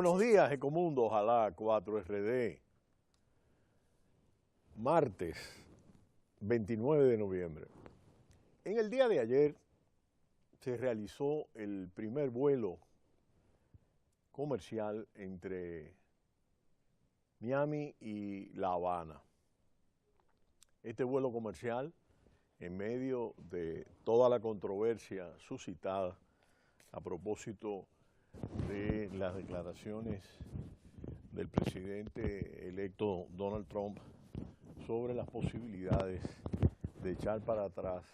Buenos días, Ecomundo, ojalá 4RD. Martes 29 de noviembre. En el día de ayer se realizó el primer vuelo comercial entre Miami y La Habana. Este vuelo comercial, en medio de toda la controversia suscitada a propósito de las declaraciones del presidente electo Donald Trump sobre las posibilidades de echar para atrás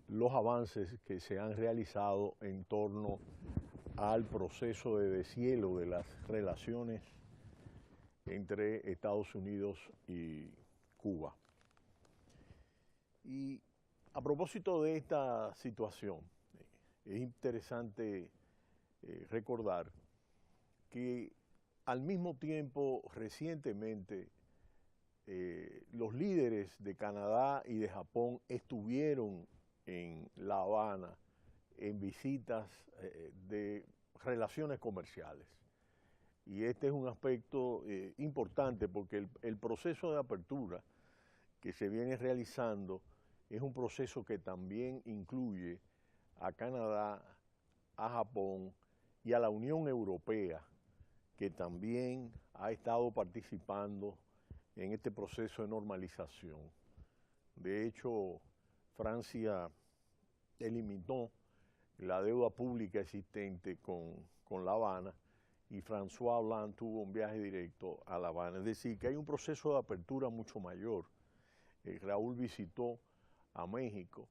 los avances que se han realizado en torno al proceso de deshielo de las relaciones entre Estados Unidos y Cuba. Y a propósito de esta situación, es interesante recordar que al mismo tiempo recientemente los líderes de Canadá y de Japón estuvieron en La Habana en visitas de relaciones comerciales. Y este es un aspecto importante porque el proceso de apertura que se viene realizando es un proceso que también incluye a Canadá, a Japón y a la Unión Europea, que también ha estado participando en este proceso de normalización. De hecho, Francia eliminó la deuda pública existente con La Habana y François Hollande tuvo un viaje directo a La Habana. Es decir, que hay un proceso de apertura mucho mayor. Raúl visitó a México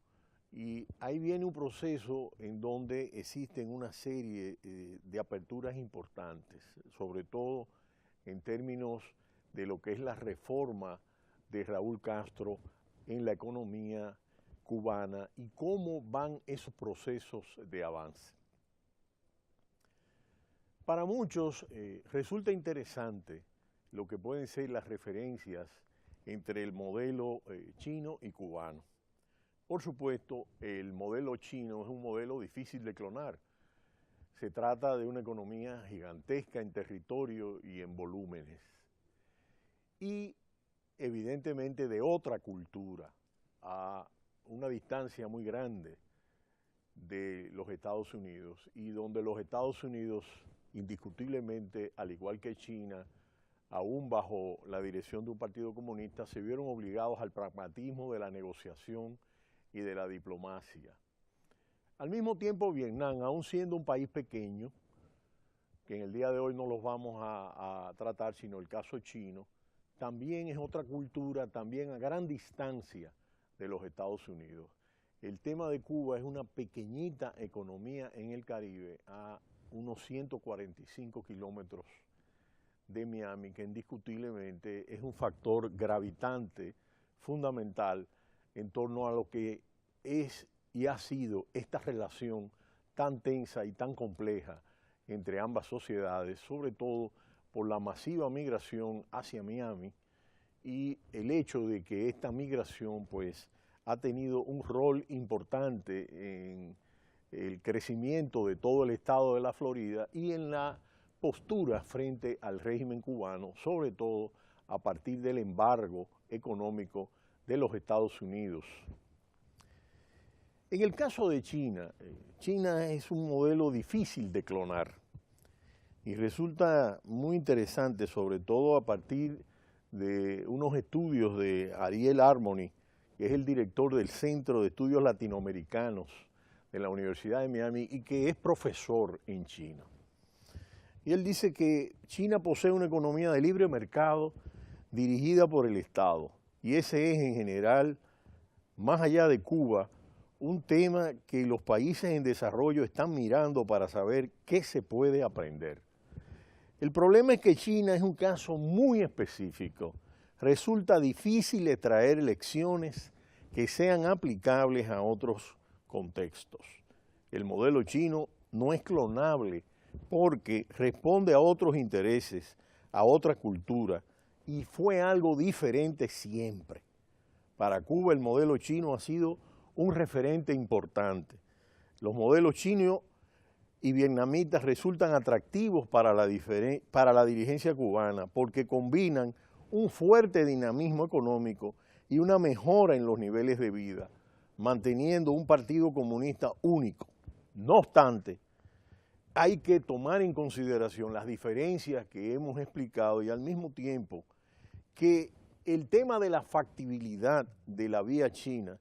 y ahí viene un proceso en donde existen una serie de aperturas importantes, sobre todo en términos de lo que es la reforma de Raúl Castro en la economía cubana y cómo van esos procesos de avance. Para muchos resulta interesante lo que pueden ser las referencias entre el modelo chino y cubano. Por supuesto, el modelo chino es un modelo difícil de clonar. Se trata de una economía gigantesca en territorio y en volúmenes. Y evidentemente de otra cultura, a una distancia muy grande de los Estados Unidos, y donde los Estados Unidos, indiscutiblemente, al igual que China, aún bajo la dirección de un partido comunista, se vieron obligados al pragmatismo de la negociación y de la diplomacia. Al mismo tiempo, Vietnam, aún siendo un país pequeño, que en el día de hoy no los vamos a tratar, sino el caso chino, también es otra cultura, también a gran distancia de los Estados Unidos. El tema de Cuba es una pequeñita economía en el Caribe, a unos 145 kilómetros de Miami, que indiscutiblemente es un factor gravitante, fundamental, en torno a lo que es y ha sido esta relación tan tensa y tan compleja entre ambas sociedades, sobre todo por la masiva migración hacia Miami y el hecho de que esta migración pues ha tenido un rol importante en el crecimiento de todo el estado de la Florida y en la postura frente al régimen cubano, sobre todo a partir del embargo económico de los Estados Unidos. En el caso de China, China es un modelo difícil de clonar y resulta muy interesante, sobre todo a partir de unos estudios de Ariel Harmony, que es el director del Centro de Estudios Latinoamericanos de la Universidad de Miami y que es profesor en China. Y él dice que China posee una economía de libre mercado dirigida por el Estado. Y ese es en general, más allá de Cuba, un tema que los países en desarrollo están mirando para saber qué se puede aprender. El problema es que China es un caso muy específico. Resulta difícil extraer lecciones que sean aplicables a otros contextos. El modelo chino no es clonable porque responde a otros intereses, a otra cultura, y fue algo diferente siempre. Para Cuba el modelo chino ha sido un referente importante. Los modelos chinos y vietnamitas resultan atractivos para la dirigencia cubana porque combinan un fuerte dinamismo económico y una mejora en los niveles de vida, manteniendo un partido comunista único. No obstante, hay que tomar en consideración las diferencias que hemos explicado y al mismo tiempo que el tema de la factibilidad de la vía china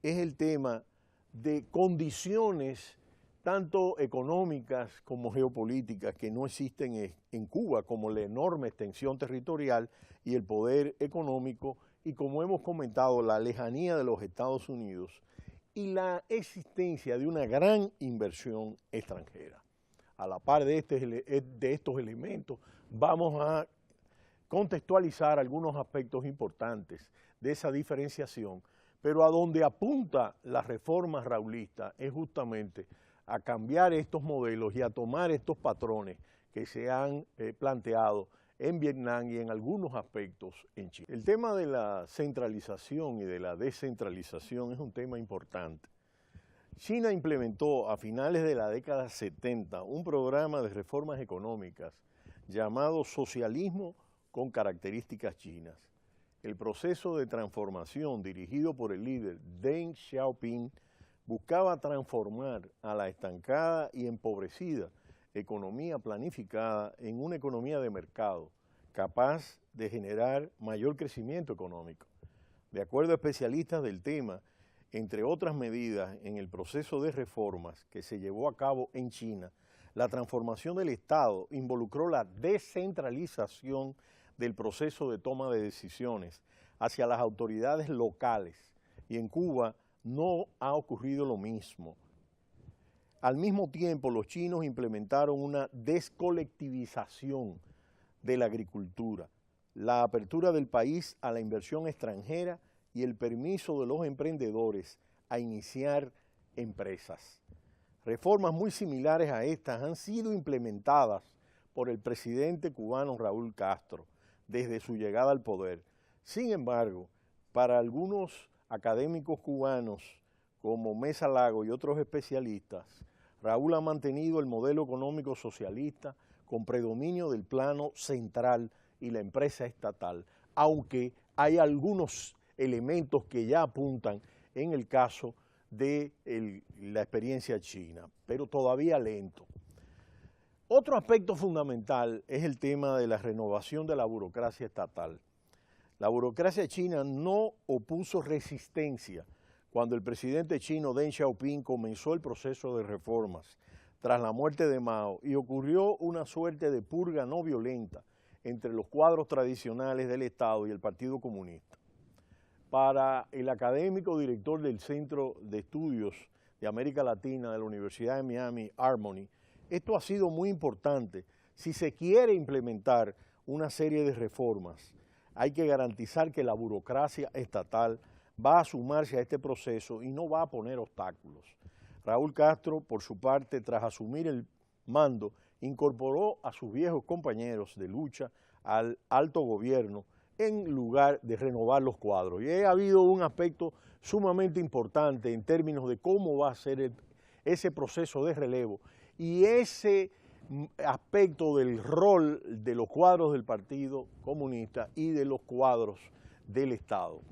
es el tema de condiciones tanto económicas como geopolíticas que no existen en Cuba, como la enorme extensión territorial y el poder económico, y como hemos comentado, la lejanía de los Estados Unidos y la existencia de una gran inversión extranjera. A la par de estos elementos, vamos a contextualizar algunos aspectos importantes de esa diferenciación, pero a donde apunta la reforma raulista es justamente a cambiar estos modelos y a tomar estos patrones que se han planteado en Vietnam y en algunos aspectos en China. El tema de la centralización y de la descentralización es un tema importante. China implementó a finales de la década 70 un programa de reformas económicas llamado socialismo con características chinas. El proceso de transformación dirigido por el líder Deng Xiaoping buscaba transformar a la estancada y empobrecida economía planificada en una economía de mercado capaz de generar mayor crecimiento económico. De acuerdo a especialistas del tema, entre otras medidas en el proceso de reformas que se llevó a cabo en China, la transformación del Estado involucró la descentralización del proceso de toma de decisiones hacia las autoridades locales, y en Cuba no ha ocurrido lo mismo. Al mismo tiempo, los chinos implementaron una descolectivización de la agricultura, la apertura del país a la inversión extranjera y el permiso de los emprendedores a iniciar empresas. Reformas muy similares a estas han sido implementadas por el presidente cubano Raúl Castro desde su llegada al poder. Sin embargo, para algunos académicos cubanos como Mesa Lago y otros especialistas, Raúl ha mantenido el modelo económico socialista con predominio del plano central y la empresa estatal, aunque hay algunos elementos que ya apuntan en el caso de la experiencia china, pero todavía lento. Otro aspecto fundamental es el tema de la renovación de la burocracia estatal. La burocracia china no opuso resistencia cuando el presidente chino Deng Xiaoping comenzó el proceso de reformas tras la muerte de Mao y ocurrió una suerte de purga no violenta entre los cuadros tradicionales del Estado y el Partido Comunista. Para el académico director del Centro de Estudios de América Latina de la Universidad de Miami, Harmony, esto ha sido muy importante. Si se quiere implementar una serie de reformas, hay que garantizar que la burocracia estatal va a sumarse a este proceso y no va a poner obstáculos. Raúl Castro, por su parte, tras asumir el mando, incorporó a sus viejos compañeros de lucha al alto gobierno en lugar de renovar los cuadros. Y ha habido un aspecto sumamente importante en términos de cómo va a ser ese proceso de relevo y ese aspecto del rol de los cuadros del Partido Comunista y de los cuadros del Estado.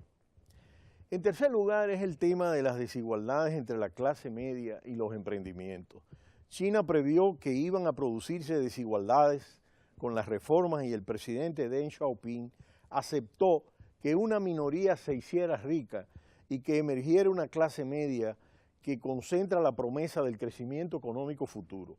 En tercer lugar es el tema de las desigualdades entre la clase media y los emprendimientos. China previó que iban a producirse desigualdades con las reformas y el presidente Deng Xiaoping aceptó que una minoría se hiciera rica y que emergiera una clase media que concentra la promesa del crecimiento económico futuro.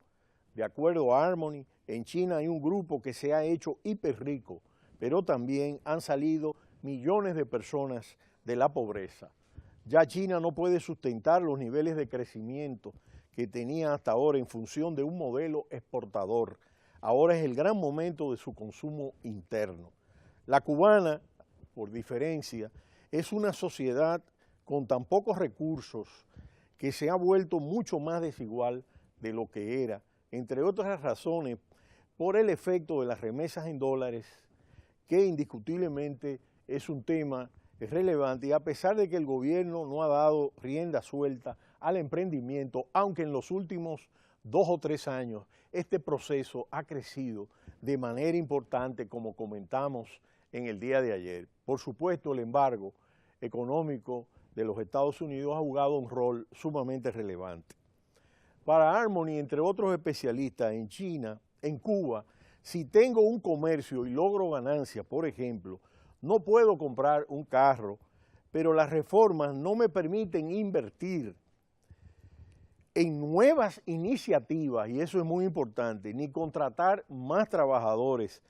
De acuerdo a Harmony, en China hay un grupo que se ha hecho hiperrico, pero también han salido millones de personas de la pobreza. Ya China no puede sustentar los niveles de crecimiento que tenía hasta ahora en función de un modelo exportador. Ahora es el gran momento de su consumo interno. La cubana, por diferencia, es una sociedad con tan pocos recursos que se ha vuelto mucho más desigual de lo que era, entre otras razones, por el efecto de las remesas en dólares, que indiscutiblemente es un tema relevante, y a pesar de que el gobierno no ha dado rienda suelta al emprendimiento, aunque en los últimos 2 o 3 años, este proceso ha crecido de manera importante, como comentamos en el día de ayer. Por supuesto, el embargo económico de los Estados Unidos ha jugado un rol sumamente relevante. Para Harmony, entre otros especialistas en China, en Cuba, si tengo un comercio y logro ganancias, por ejemplo, no puedo comprar un carro, pero las reformas no me permiten invertir en nuevas iniciativas, y eso es muy importante, ni contratar más trabajadores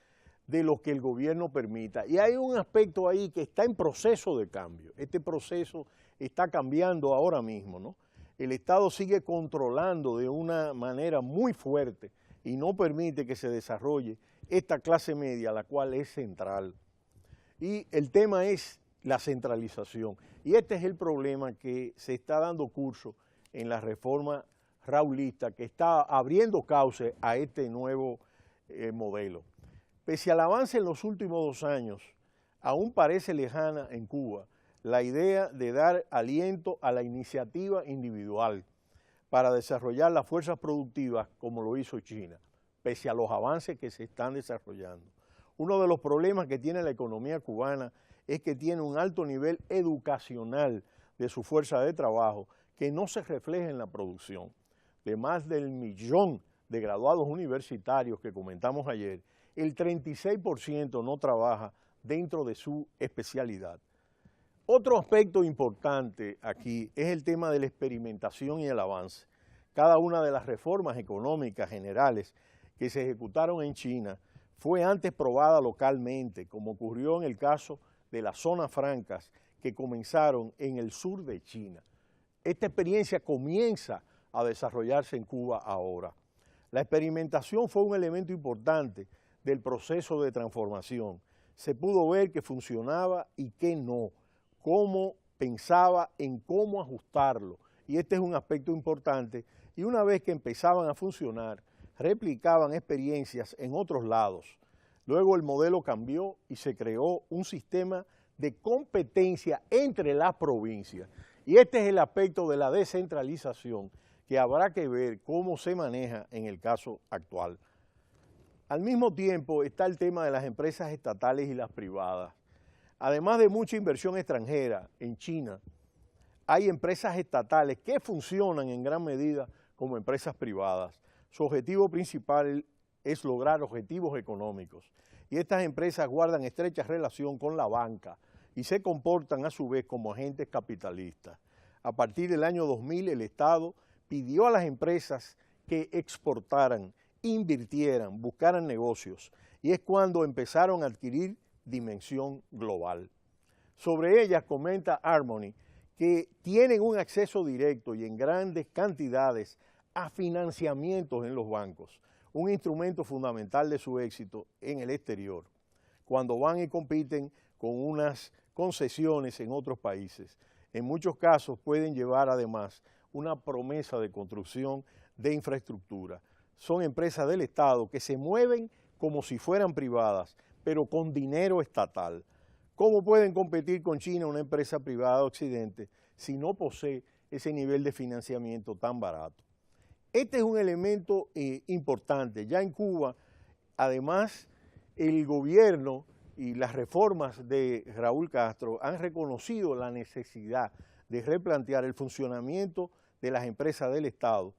de los que el gobierno permita. Y hay un aspecto ahí que está en proceso de cambio. Este proceso está cambiando ahora mismo, ¿no? El Estado sigue controlando de una manera muy fuerte y no permite que se desarrolle esta clase media, la cual es central. Y el tema es la centralización. Y este es el problema que se está dando curso en la reforma raulista, que está abriendo cauce a este nuevo modelo. Pese al avance en los últimos 2 años, aún parece lejana en Cuba la idea de dar aliento a la iniciativa individual para desarrollar las fuerzas productivas como lo hizo China, pese a los avances que se están desarrollando. Uno de los problemas que tiene la economía cubana es que tiene un alto nivel educacional de su fuerza de trabajo que no se refleja en la producción. De más del 1 millón de graduados universitarios que comentamos ayer, el 36% no trabaja dentro de su especialidad. Otro aspecto importante aquí es el tema de la experimentación y el avance. Cada una de las reformas económicas generales que se ejecutaron en China fue antes probada localmente, como ocurrió en el caso de las zonas francas que comenzaron en el sur de China. Esta experiencia comienza a desarrollarse en Cuba ahora. La experimentación fue un elemento importante del proceso de transformación. Se pudo ver que funcionaba y que no, cómo pensaba en cómo ajustarlo. Y este es un aspecto importante. Y una vez que empezaban a funcionar, replicaban experiencias en otros lados. Luego el modelo cambió y se creó un sistema de competencia entre las provincias. Y este es el aspecto de la descentralización que habrá que ver cómo se maneja en el caso actual. Al mismo tiempo está el tema de las empresas estatales y las privadas. Además de mucha inversión extranjera en China, hay empresas estatales que funcionan en gran medida como empresas privadas. Su objetivo principal es lograr objetivos económicos. Y estas empresas guardan estrecha relación con la banca y se comportan a su vez como agentes capitalistas. A partir del año 2000, el Estado pidió a las empresas que exportaran, invirtieran, buscaran negocios, y es cuando empezaron a adquirir dimensión global. Sobre ellas comenta Harmony que tienen un acceso directo y en grandes cantidades a financiamientos en los bancos, un instrumento fundamental de su éxito en el exterior, cuando van y compiten con unas concesiones en otros países. En muchos casos pueden llevar además una promesa de construcción de infraestructura. Son empresas del Estado que se mueven como si fueran privadas, pero con dinero estatal. ¿Cómo pueden competir con China, una empresa privada de Occidente, si no posee ese nivel de financiamiento tan barato? Este es un elemento importante. Ya en Cuba, además, el gobierno y las reformas de Raúl Castro han reconocido la necesidad de replantear el funcionamiento de las empresas del Estado,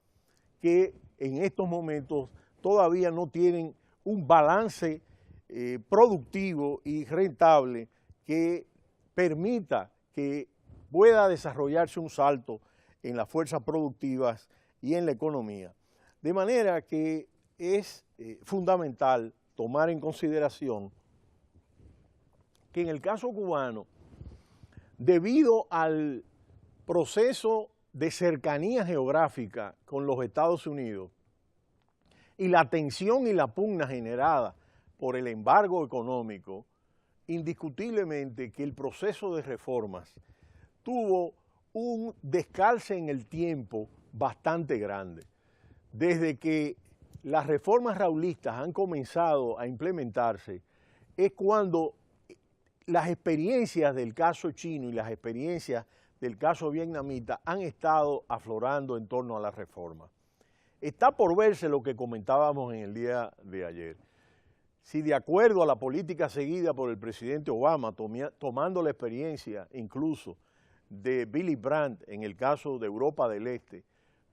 que en estos momentos todavía no tienen un balance productivo y rentable que permita que pueda desarrollarse un salto en las fuerzas productivas y en la economía. De manera que es fundamental tomar en consideración que en el caso cubano, debido al proceso de cercanía geográfica con los Estados Unidos y la tensión y la pugna generada por el embargo económico, indiscutiblemente que el proceso de reformas tuvo un descalce en el tiempo bastante grande. Desde que las reformas raulistas han comenzado a implementarse, es cuando las experiencias del caso chino y las experiencias del caso vietnamita han estado aflorando en torno a la reforma. Está por verse lo que comentábamos en el día de ayer. Si de acuerdo a la política seguida por el presidente Obama, tomando la experiencia incluso de Willy Brandt en el caso de Europa del Este,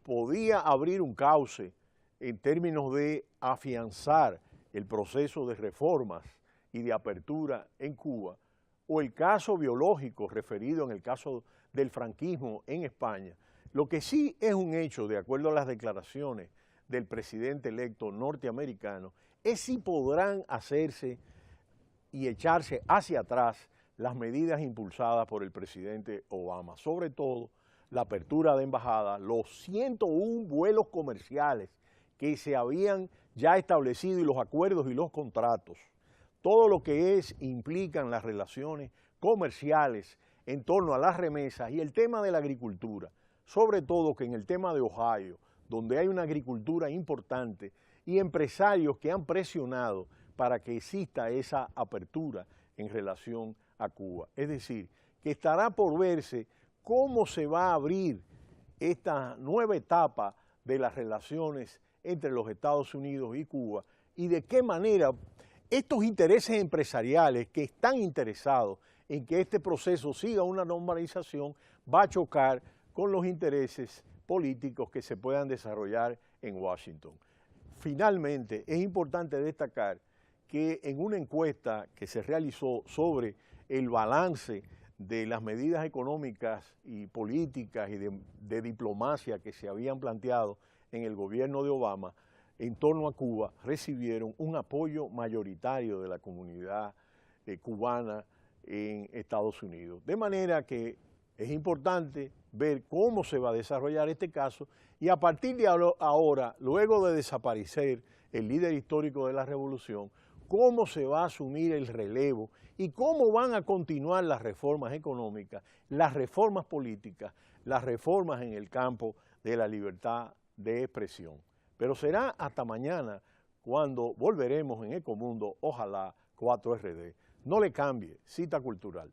podía abrir un cauce en términos de afianzar el proceso de reformas y de apertura en Cuba, o el caso biológico referido en el caso del franquismo en España. Lo que sí es un hecho, de acuerdo a las declaraciones del presidente electo norteamericano, es si podrán hacerse y echarse hacia atrás las medidas impulsadas por el presidente Obama, sobre todo la apertura de embajadas, los 101 vuelos comerciales que se habían ya establecido y los acuerdos y los contratos, todo lo que implican las relaciones comerciales en torno a las remesas y el tema de la agricultura, sobre todo que en el tema de Ohio, donde hay una agricultura importante y empresarios que han presionado para que exista esa apertura en relación a Cuba. Es decir, que estará por verse cómo se va a abrir esta nueva etapa de las relaciones entre los Estados Unidos y Cuba y de qué manera estos intereses empresariales que están interesados en que este proceso siga una normalización va a chocar con los intereses políticos que se puedan desarrollar en Washington. Finalmente, es importante destacar que en una encuesta que se realizó sobre el balance de las medidas económicas y políticas y de diplomacia que se habían planteado en el gobierno de Obama en torno a Cuba, recibieron un apoyo mayoritario de la comunidad cubana en Estados Unidos. De manera que es importante ver cómo se va a desarrollar este caso y a partir de ahora, luego de desaparecer el líder histórico de la revolución, cómo se va a asumir el relevo y cómo van a continuar las reformas económicas, las reformas políticas, las reformas en el campo de la libertad de expresión. Pero será hasta mañana cuando volveremos en Ecomundo, ojalá 4RD. No le cambie, Cita Cultural.